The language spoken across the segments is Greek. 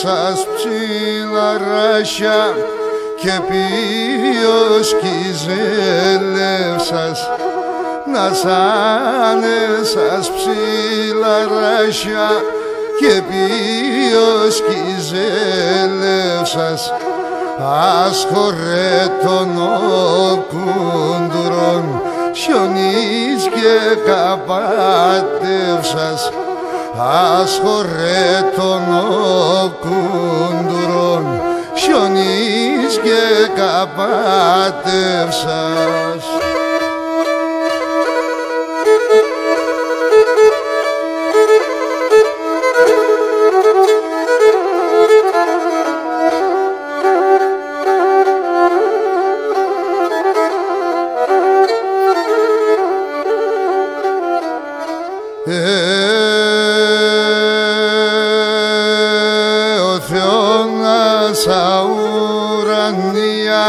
σας ψιλαράσια και ποιος κιζέλευσας να σάνε σας ψιλαράσια και ποιος κιζέλευσας ασχορέ των οκούντουρων χιονείς και καπάτευσας ασχορέ των οκούντουρων χιονείς και καπάτευσας. Ο Θεώνας αουρανία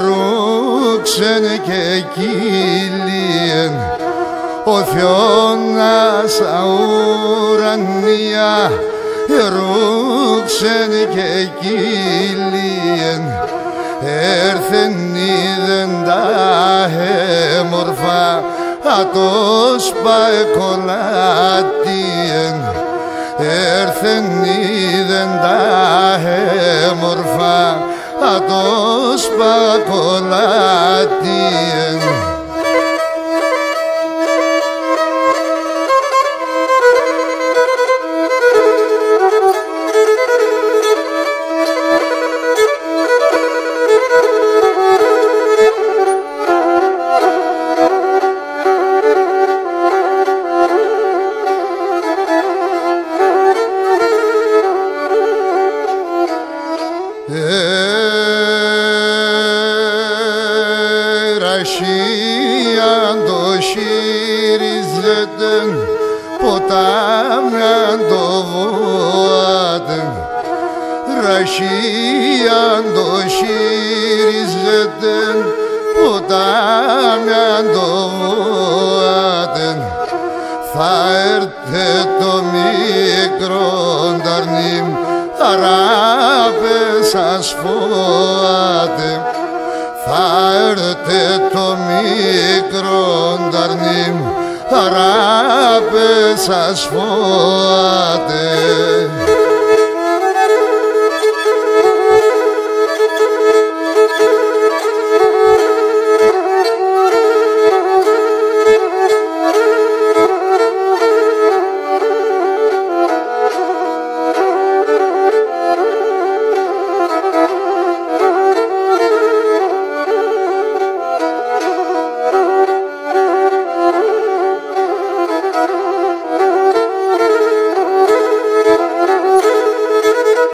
ρούξεν και κύλιεν. Ο Θεώνας αουρανία ρούξεν και κύλιεν. Έρθεν είδεν τα έμορφα ατός παεκολάτιεν. Έρθεν είδεν τα έμορφα ατός παεκολάτιεν. Ρασίαν το χειριζέτεν, ποτάμιαν το βουάτεν. Ρασίαν το χειριζέτεν, ποτάμιαν το βουάτεν. Θα έρθε το μικρό ταρνίμ, αράπες σας φοάτε. Θα έρθε το μικρό ταρνίμ, αράπες σας φοάτε.